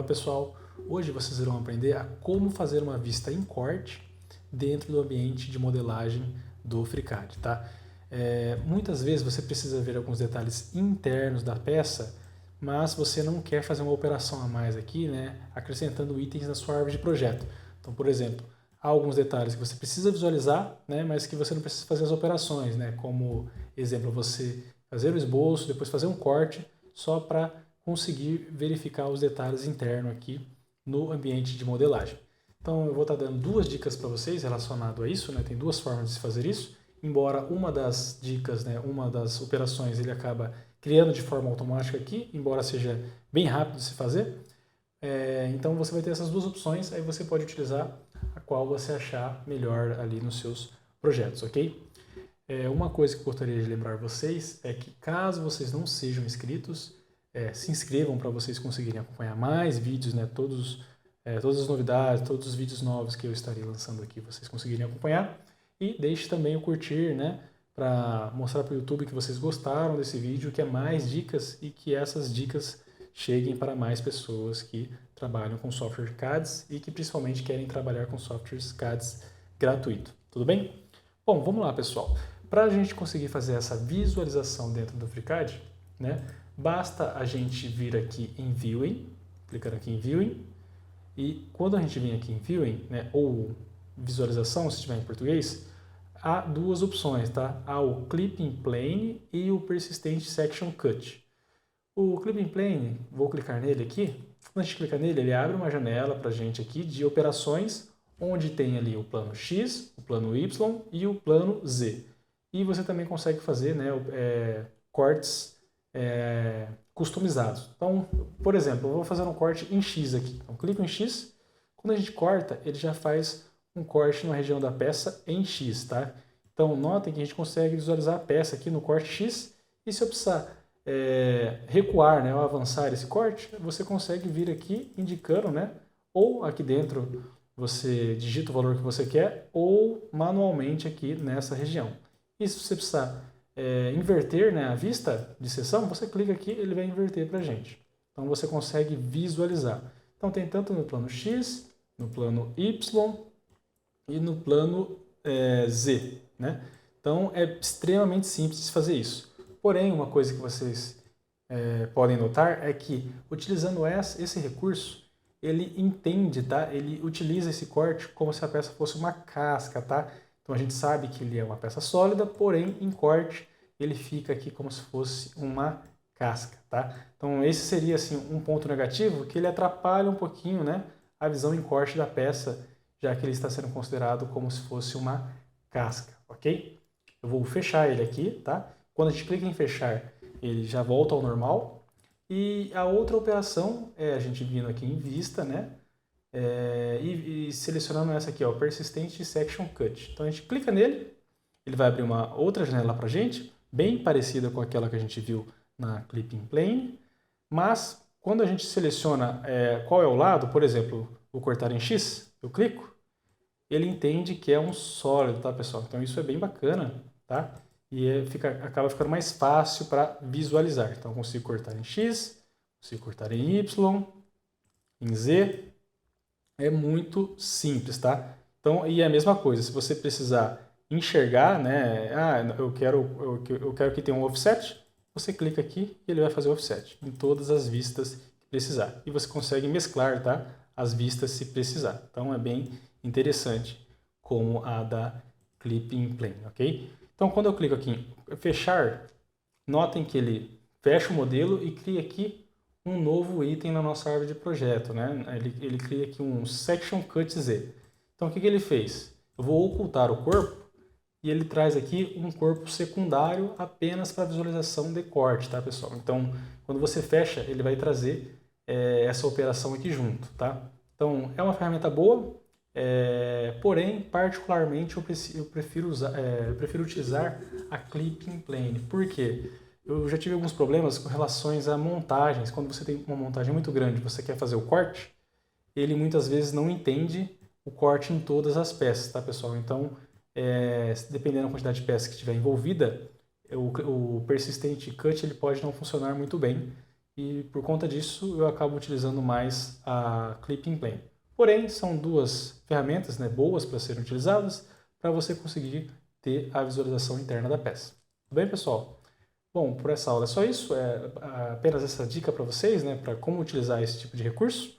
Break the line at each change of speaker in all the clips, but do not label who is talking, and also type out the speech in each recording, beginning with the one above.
pessoal, hoje vocês irão aprender a como fazer uma vista em corte dentro do ambiente de modelagem do FreeCAD, tá? Muitas vezes você precisa ver alguns detalhes internos da peça, mas você não quer fazer uma operação a mais aqui, né, acrescentando itens na sua árvore de projeto. Então, por exemplo, há alguns detalhes que você precisa visualizar, né, mas que você não precisa fazer as operações, né, como exemplo, você fazer o esboço, depois fazer um corte, só para conseguir verificar os detalhes internos aqui no ambiente de modelagem. Então eu vou estar dando duas dicas para vocês relacionado a isso, né? Tem duas formas de se fazer isso, embora uma das dicas, né, uma das operações, ele acaba criando de forma automática aqui, embora seja bem rápido de se fazer. Então você vai ter essas duas opções, aí você pode utilizar a qual você achar melhor ali nos seus projetos, ok? Uma coisa que eu gostaria de lembrar vocês é que caso vocês não sejam inscritos, se inscrevam para vocês conseguirem acompanhar mais vídeos, né, todas as novidades, todos os vídeos novos que eu estarei lançando aqui, vocês conseguirem acompanhar. E deixe também o curtir, né, para mostrar para o YouTube que vocês gostaram desse vídeo, que é mais dicas e que essas dicas cheguem para mais pessoas que trabalham com software CADs e que principalmente querem trabalhar com softwares CADs gratuito. Tudo bem? Bom, vamos lá, pessoal. Para a gente conseguir fazer essa visualização dentro do FreeCAD, né, basta a gente vir aqui em Viewing, clicando aqui em Viewing, e quando a gente vem aqui em Viewing, né, ou visualização, se estiver em português, há duas opções, tá? Há o Clipping Plane e o Persistent Section Cut. O Clipping Plane, vou clicar nele aqui. Quando a gente clica nele, ele abre uma janela para a gente aqui de operações, onde tem ali o plano X, o plano Y e o plano Z. E você também consegue fazer, né, cortes customizados. Então, por exemplo, eu vou fazer um corte em X aqui. Então, clico em X. Quando a gente corta, ele já faz um corte na região da peça em X, tá? Então, notem que a gente consegue visualizar a peça aqui no corte X. E se eu precisar recuar, né, ou avançar esse corte, você consegue vir aqui indicando, né, ou aqui dentro você digita o valor que você quer, ou manualmente aqui nessa região. E se você precisar inverter, né, a vista de seção, você clica aqui, ele vai inverter para a gente. Então você consegue visualizar. Então tem tanto no plano X, no plano Y e no plano Z, né? Então é extremamente simples de fazer isso. Porém, uma coisa que vocês podem notar é que utilizando esse recurso, ele entende, tá? Ele utiliza esse corte como se a peça fosse uma casca, tá? Então a gente sabe que ele é uma peça sólida, porém em corte ele fica aqui como se fosse uma casca, tá? Então esse seria assim um ponto negativo, que ele atrapalha um pouquinho, né, a visão em corte da peça, já que ele está sendo considerado como se fosse uma casca, ok? Eu vou fechar ele aqui, tá? Quando a gente clica em fechar, ele já volta ao normal. E a outra operação é a gente vindo aqui em vista, né? E selecionando essa aqui, ó, Persistent Section Cut. Então a gente clica nele, ele vai abrir uma outra janela para a gente, bem parecida com aquela que a gente viu na Clipping Plane, mas quando a gente seleciona qual é o lado, por exemplo, vou cortar em X, eu clico, ele entende que é um sólido, tá, pessoal? Então isso é bem bacana, tá? E acaba ficando mais fácil para visualizar. Então eu consigo cortar em X, consigo cortar em Y, em Z. É muito simples, tá? Então, e é a mesma coisa, se você precisar enxergar, né? Eu quero que tenha um offset, você clica aqui e ele vai fazer o offset em todas as vistas que precisar. E você consegue mesclar, tá, as vistas se precisar. Então é bem interessante como a da Clipping Plane, ok? Então quando eu clico aqui em fechar, notem que ele fecha o modelo e cria aqui um novo item na nossa árvore de projeto, né? Ele cria aqui um Section Cut Z. Então o que ele fez? Eu vou ocultar o corpo e ele traz aqui um corpo secundário apenas para visualização de corte, tá, pessoal? Então quando você fecha, ele vai trazer essa operação aqui junto, tá? Então é uma ferramenta boa, porém particularmente eu prefiro utilizar a Clipping Plane. Por quê? Eu já tive alguns problemas com relações a montagens. Quando você tem uma montagem muito grande, você quer fazer o corte, ele muitas vezes não entende o corte em todas as peças, tá, pessoal? Então, dependendo da quantidade de peças que estiver envolvida, o Persistent Cut ele pode não funcionar muito bem. e por conta disso eu acabo utilizando mais a Clipping Plane. Porém, são duas ferramentas, né, boas para serem utilizadas para você conseguir ter a visualização interna da peça. Tudo bem, pessoal? Bom, por essa aula é só isso, é apenas essa dica para vocês, né, para como utilizar esse tipo de recurso.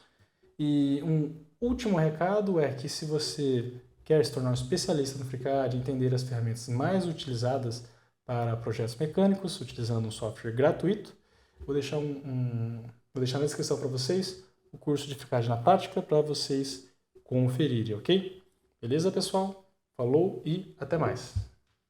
E um último recado é que se você quer se tornar um especialista no FreeCAD, entender as ferramentas mais utilizadas para projetos mecânicos, utilizando um software gratuito, vou deixar na descrição para vocês o curso de FreeCAD na prática para vocês conferirem, ok? Beleza, pessoal? Falou e até mais!